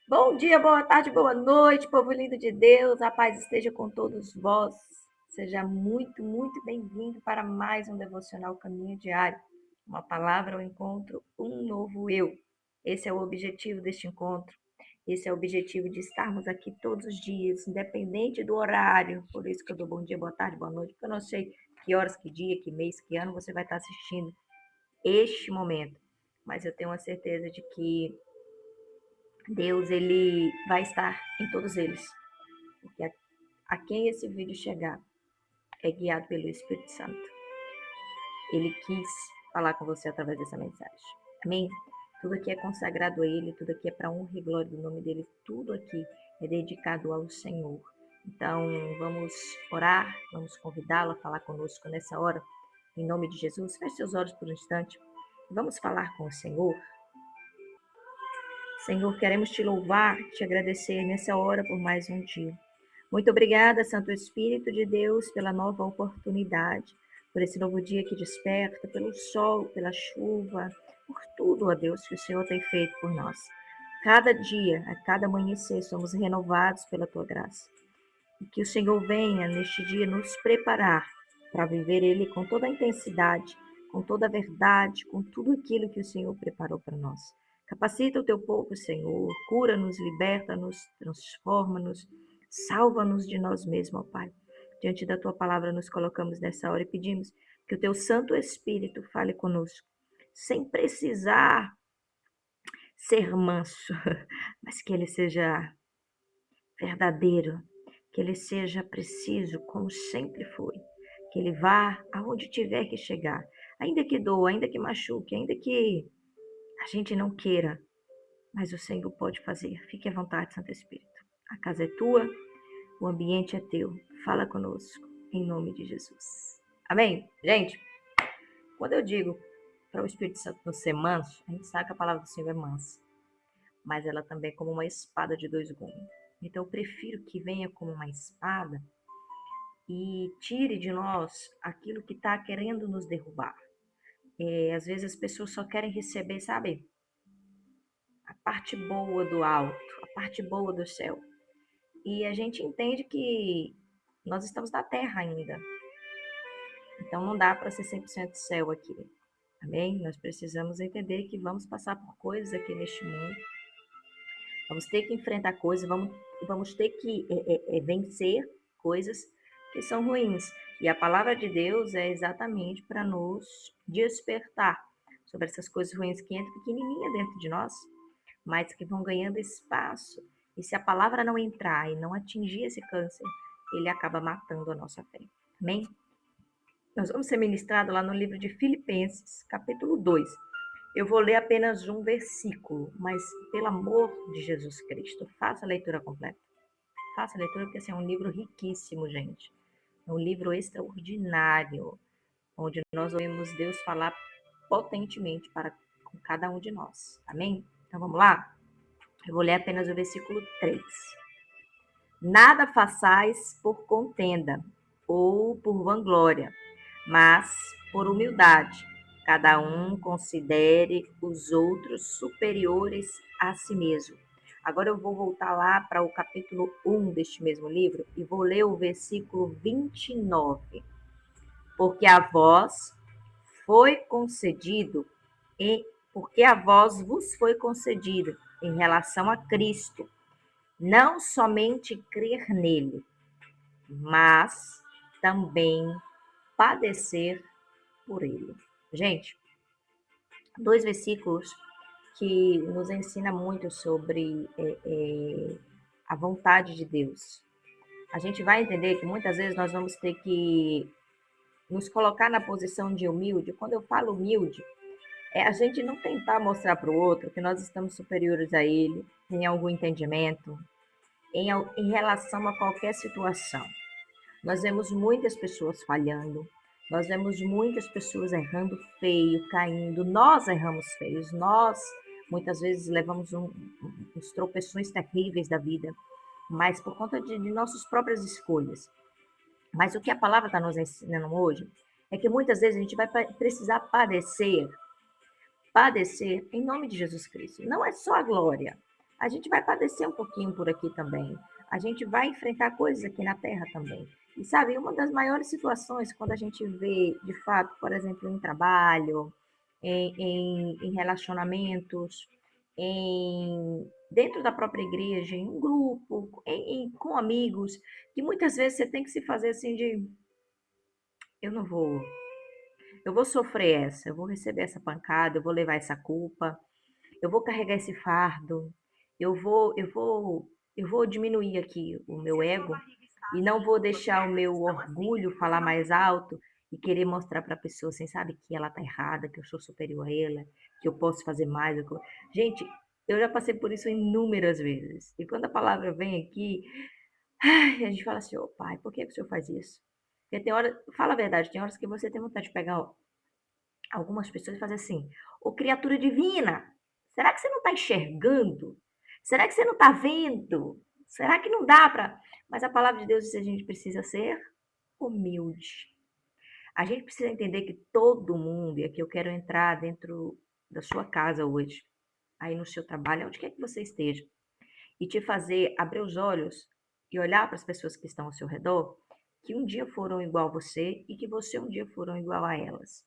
Bom dia, boa tarde, boa noite, povo lindo de Deus. A paz esteja com todos vós. Seja muito, muito bem-vindo para mais um devocional Caminho Diário. Uma palavra ao encontro, um novo eu. Esse é o objetivo deste encontro. Esse é o objetivo de estarmos aqui todos os dias, independente do horário. Por isso que eu dou bom dia, boa tarde, boa noite, porque eu não sei que horas, que dia, que mês, que ano você vai estar assistindo este momento. Mas eu tenho a certeza de que Deus, ele vai estar em todos eles, porque a quem esse vídeo chegar é guiado pelo Espírito Santo. Ele quis falar com você através dessa mensagem. Amém? Tudo aqui é consagrado a Ele, tudo aqui é para honra e glória do nome dEle, tudo aqui é dedicado ao Senhor. Então, vamos orar, vamos convidá-lo a falar conosco nessa hora, em nome de Jesus. Feche seus olhos por um instante. Vamos falar com o Senhor. Senhor, queremos te louvar, te agradecer nessa hora por mais um dia. Muito obrigada, Santo Espírito de Deus, pela nova oportunidade, por esse novo dia que desperta, pelo sol, pela chuva, por tudo, ó Deus, que o Senhor tem feito por nós. Cada dia, a cada amanhecer, somos renovados pela tua graça. E que o Senhor venha neste dia nos preparar para viver ele com toda a intensidade, com toda a verdade, com tudo aquilo que o Senhor preparou para nós. Capacita o teu povo, Senhor, cura-nos, liberta-nos, transforma-nos, salva-nos de nós mesmos, ó Pai. Diante da tua palavra nos colocamos nessa hora e pedimos que o teu Santo Espírito fale conosco, sem precisar ser manso, mas que ele seja verdadeiro, que ele seja preciso, como sempre foi, que ele vá aonde tiver que chegar, ainda que doa, ainda que machuque, ainda que a gente não queira, mas o Senhor pode fazer. Fique à vontade, Santo Espírito. A casa é tua, o ambiente é teu. Fala conosco, em nome de Jesus. Amém? Gente, quando eu digo para o Espírito Santo não ser manso, a gente sabe que a palavra do Senhor é mansa, mas ela também é como uma espada de dois gumes. Então eu prefiro que venha como uma espada e tire de nós aquilo que está querendo nos derrubar. Às vezes as pessoas só querem receber, sabe, a parte boa do alto, a parte boa do céu. E a gente entende que nós estamos na terra ainda. Então não dá para ser 100% céu aqui. Amém? Nós precisamos entender que vamos passar por coisas aqui neste mundo. Vamos ter que enfrentar coisas, vamos ter que vencer coisas que são ruins. E a palavra de Deus é exatamente para nos despertar sobre essas coisas ruins que entram pequenininha dentro de nós, mas que vão ganhando espaço. E se a palavra não entrar e não atingir esse câncer, ele acaba matando a nossa fé. Amém? Nós vamos ser ministrados lá no livro de Filipenses, capítulo 2. Eu vou ler apenas um versículo, mas pelo amor de Jesus Cristo, faça a leitura completa. Faça a leitura, porque assim, é um livro riquíssimo, gente. É um livro extraordinário, onde nós ouvimos Deus falar potentemente para com cada um de nós. Amém? Então vamos lá? Eu vou ler apenas o versículo 3. Nada façais por contenda ou por vanglória, mas por humildade. Cada um considere os outros superiores a si mesmo. Agora eu vou voltar lá para o capítulo 1 deste mesmo livro e vou ler o versículo 29. Porque a vós foi concedido, porque a vós vos foi concedido em relação a Cristo, não somente crer nele, mas também padecer por ele. Gente, dois versículos que nos ensina muito sobre a vontade de Deus. A gente vai entender que muitas vezes nós vamos ter que nos colocar na posição de humilde. Quando eu falo humilde, é a gente não tentar mostrar para o outro que nós estamos superiores a ele, em algum entendimento, em relação a qualquer situação. Nós vemos muitas pessoas falhando, nós vemos muitas pessoas errando feio, caindo, nós erramos feios, nós muitas vezes levamos uns tropeções terríveis da vida, mas por conta de nossas próprias escolhas. Mas o que a palavra está nos ensinando hoje é que muitas vezes a gente vai precisar padecer em nome de Jesus Cristo. Não é só a glória, A gente vai padecer um pouquinho por aqui também. A gente vai enfrentar coisas aqui na Terra também. E sabe, uma das maiores situações, quando a gente vê, de fato, por exemplo, em trabalho, em relacionamentos, dentro da própria igreja, em um grupo, com amigos, que muitas vezes você tem que se fazer assim de, eu não vou, eu vou sofrer essa, eu vou receber essa pancada, eu vou levar essa culpa, eu vou carregar esse fardo, eu vou diminuir aqui o meu ego e não vou deixar o meu orgulho falar mais alto e querer mostrar para a pessoa, assim, sabe, que ela tá errada, que eu sou superior a ela, que eu posso fazer mais. Gente, eu já passei por isso inúmeras vezes. E quando a palavra vem aqui, ai, a gente fala assim, ô pai, por que que o senhor faz isso? Porque tem hora, fala a verdade, tem horas que você tem vontade de pegar algumas pessoas fazem assim: "Ô criatura divina, será que você não está enxergando? Será que você não está vendo? Será que não dá para?" Mas a palavra de Deus diz que a gente precisa ser humilde. A gente precisa entender que todo mundo, e aqui eu quero entrar dentro da sua casa hoje, aí no seu trabalho, onde quer que você esteja, e te fazer abrir os olhos e olhar para as pessoas que estão ao seu redor, que um dia foram igual a você e que você um dia foram igual a elas,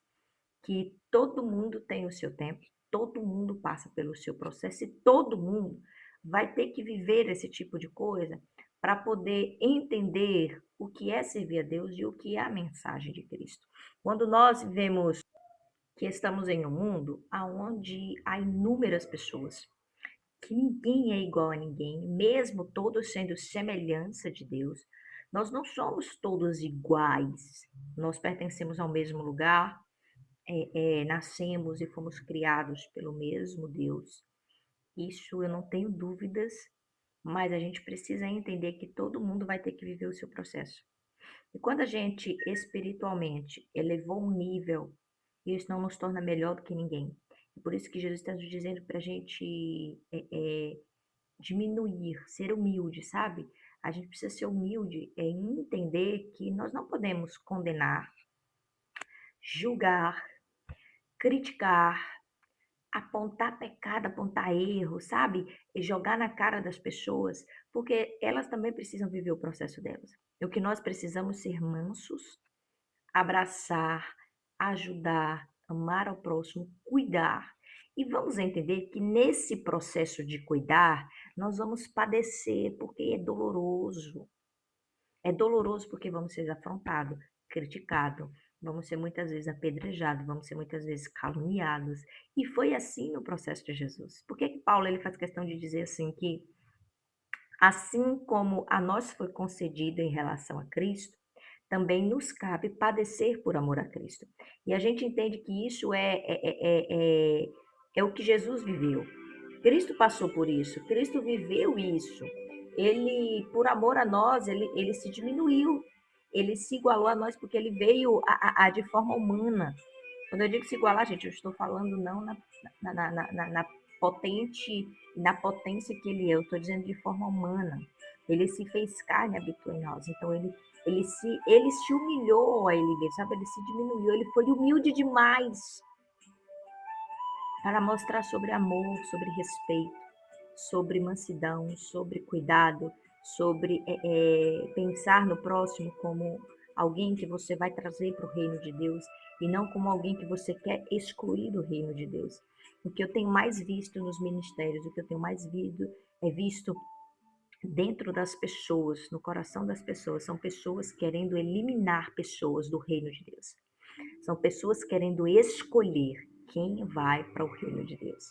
que todo mundo tem o seu tempo, todo mundo passa pelo seu processo e todo mundo vai ter que viver esse tipo de coisa para poder entender o que é servir a Deus e o que é a mensagem de Cristo. Quando nós vivemos que estamos em um mundo onde há inúmeras pessoas, que ninguém é igual a ninguém, mesmo todos sendo semelhança de Deus, nós não somos todos iguais. Nós pertencemos ao mesmo lugar, nascemos e fomos criados pelo mesmo Deus. Isso eu não tenho dúvidas, mas a gente precisa entender que todo mundo vai ter que viver o seu processo. E quando a gente espiritualmente elevou um nível, isso não nos torna melhor do que ninguém. É por isso que Jesus está nos dizendo para a gente diminuir, ser humilde, sabe? A gente precisa ser humilde em entender que nós não podemos condenar, julgar, criticar, apontar pecado, apontar erro, sabe? E jogar na cara das pessoas, porque elas também precisam viver o processo delas. E o que nós precisamos ser mansos, abraçar, ajudar, amar ao próximo, cuidar. E vamos entender que nesse processo de cuidar, nós vamos padecer, porque é doloroso. É doloroso porque vamos ser afrontados, criticados, vamos ser muitas vezes apedrejados, vamos ser muitas vezes caluniados. E foi assim no processo de Jesus. Por que que Paulo ele faz questão de dizer assim que assim como a nós foi concedido em relação a Cristo, também nos cabe padecer por amor a Cristo. E a gente entende que isso é o que Jesus viveu. Cristo passou por isso, Cristo viveu isso. Ele, por amor a nós, ele se diminuiu, ele se igualou a nós porque ele veio de forma humana. Quando eu digo se igualar, gente, eu estou falando não na potente, na potência que ele é, eu estou dizendo de forma humana. Ele se fez carne, habitou em nós. Então ele se humilhou a ele mesmo, sabe? Ele se diminuiu, ele foi humilde demais para mostrar sobre amor, sobre respeito, sobre mansidão, sobre cuidado, sobre pensar no próximo como alguém que você vai trazer para o reino de Deus e não como alguém que você quer excluir do reino de Deus. O que eu tenho mais visto nos ministérios, o que eu tenho mais visto dentro das pessoas, no coração das pessoas, são pessoas querendo eliminar pessoas do reino de Deus. São pessoas querendo escolher quem vai para o reino de Deus.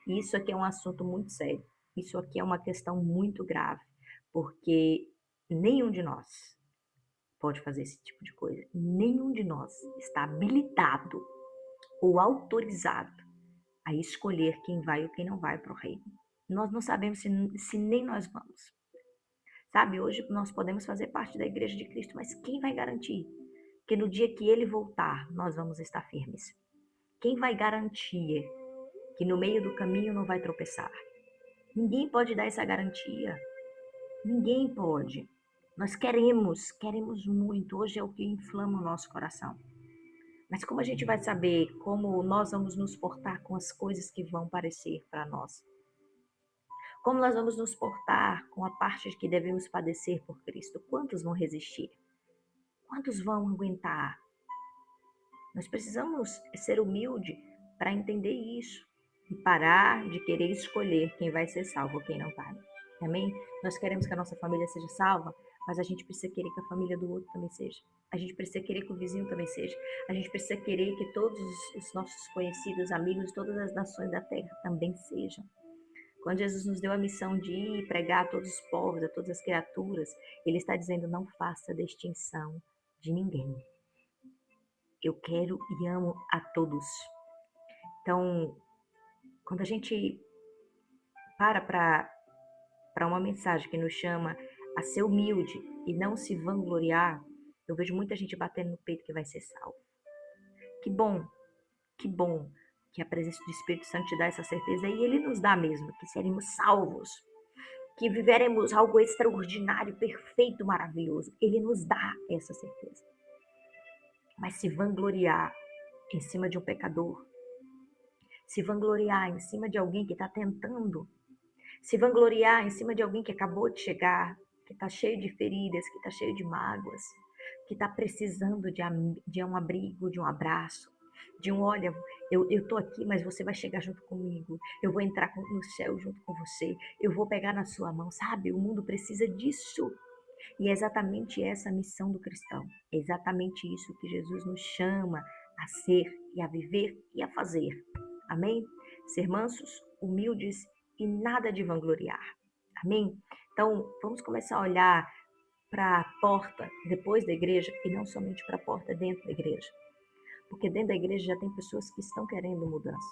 E isso aqui é um assunto muito sério. Isso aqui é uma questão muito grave, porque nenhum de nós pode fazer esse tipo de coisa. Nenhum de nós está habilitado ou autorizado a escolher quem vai ou quem não vai para o reino. Nós não sabemos se nem nós vamos. Sabe, hoje nós podemos fazer parte da Igreja de Cristo, mas quem vai garantir que no dia que ele voltar, nós vamos estar firmes? Quem vai garantir que no meio do caminho não vai tropeçar? Ninguém pode dar essa garantia. Ninguém pode. Nós queremos muito. Hoje é o que inflama o nosso coração. Mas como a gente vai saber como nós vamos nos portar com as coisas que vão parecer para nós? Como nós vamos nos portar com a parte de que devemos padecer por Cristo? Quantos vão resistir? Quantos vão aguentar? Nós precisamos ser humilde para entender isso e parar de querer escolher quem vai ser salvo ou quem não vai. Amém? Nós queremos que a nossa família seja salva, mas a gente precisa querer que a família do outro também seja. A gente precisa querer que o vizinho também seja. A gente precisa querer que todos os nossos conhecidos, amigos, todas as nações da terra também sejam. Quando Jesus nos deu a missão de ir pregar a todos os povos, a todas as criaturas, ele está dizendo: não faça distinção de ninguém. Eu quero e amo a todos. Então, quando a gente para uma mensagem que nos chama a ser humilde e não se vangloriar, eu vejo muita gente batendo no peito que vai ser salvo. Que bom que a presença do Espírito Santo te dá essa certeza e ele nos dá mesmo, que seremos salvos, que viveremos algo extraordinário, perfeito, maravilhoso. Ele nos dá essa certeza. Mas se vangloriar em cima de um pecador, se vangloriar em cima de alguém que está tentando, se vangloriar em cima de alguém que acabou de chegar, que está cheio de feridas, que está cheio de mágoas, que está precisando de um abrigo, de um abraço, de um: olha, eu estou aqui, mas você vai chegar junto comigo, eu vou entrar no céu junto com você, eu vou pegar na sua mão, sabe? O mundo precisa disso. E é exatamente essa a missão do cristão. É exatamente isso que Jesus nos chama a ser e a viver e a fazer. Amém? Ser mansos, humildes e nada de vangloriar. Amém? Então, vamos começar a olhar para a porta depois da igreja e não somente para a porta dentro da igreja. Porque dentro da igreja já tem pessoas que estão querendo mudança.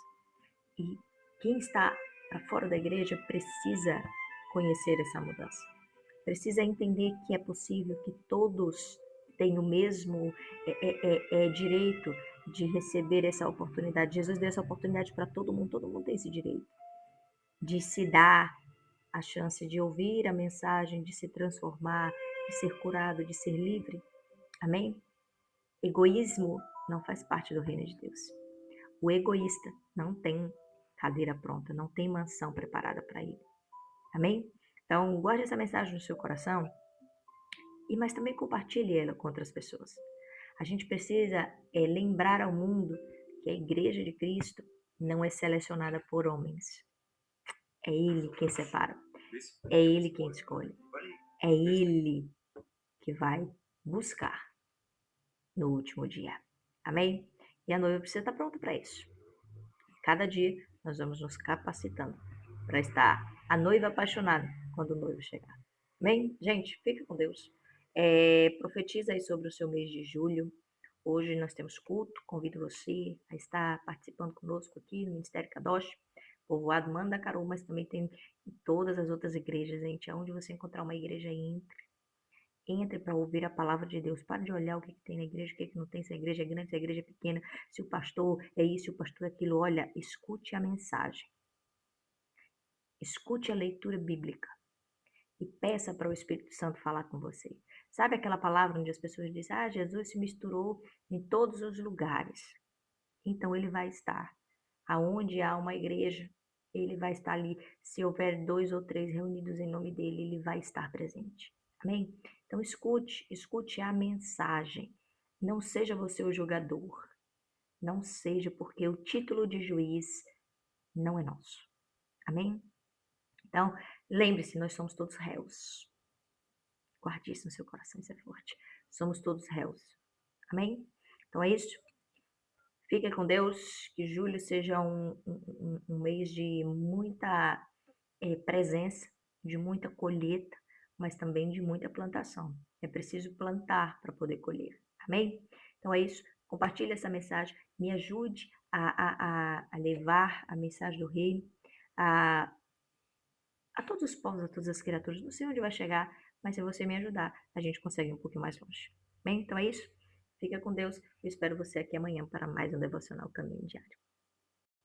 E quem está para fora da igreja precisa conhecer essa mudança. Precisa entender que é possível, que todos têm o mesmo direito de receber essa oportunidade. Jesus deu essa oportunidade para todo mundo tem esse direito de se dar a chance de ouvir a mensagem, de se transformar, de ser curado, de ser livre. Amém? Egoísmo não faz parte do reino de Deus. O egoísta não tem cadeira pronta, não tem mansão preparada para ele. Amém? Então, guarde essa mensagem no seu coração, mas também compartilhe ela com outras pessoas. A gente precisa lembrar ao mundo que a igreja de Cristo não é selecionada por homens. É Ele quem separa. É Ele quem escolhe. É Ele que vai buscar no último dia. Amém? E a noiva precisa estar pronta para isso. Cada dia nós vamos nos capacitando para estar a noiva apaixonada quando o noivo chegar. Amém? Gente, fique com Deus. Profetiza aí sobre o seu mês de julho. Hoje nós temos culto. Convido você a estar participando conosco aqui no Ministério Kadosh, povoado Mandacaru, mas também tem em todas as outras igrejas, gente. Aonde você encontrar uma igreja, entre para ouvir a palavra de Deus. Para de olhar o que tem na igreja, o que não tem, se a igreja é grande, se a igreja é pequena, se o pastor é isso, se o pastor é aquilo. Olha, escute a mensagem. Escute a leitura bíblica. E peça para o Espírito Santo falar com você. Sabe aquela palavra onde as pessoas dizem: Jesus se misturou em todos os lugares. Então ele vai estar. Aonde há uma igreja, ele vai estar ali. Se houver 2 ou 3 reunidos em nome dele, ele vai estar presente. Amém? Então escute a mensagem. Não seja você o julgador. Não seja, porque o título de juiz não é nosso. Amém? Então, lembre-se, nós somos todos réus. Guarde isso no seu coração, isso é forte. Somos todos réus. Amém? Então é isso. Fique com Deus. Que julho seja um mês de muita presença, de muita colheita, mas também de muita plantação. É preciso plantar para poder colher. Amém? Então é isso. Compartilhe essa mensagem. Me ajude a levar a mensagem do reino a todos os povos, a todas as criaturas. Não sei onde vai chegar, mas se você me ajudar, a gente consegue ir um pouquinho mais longe. Bem, então é isso. Fica com Deus. Eu espero você aqui amanhã para mais um Devocional Caminho Diário.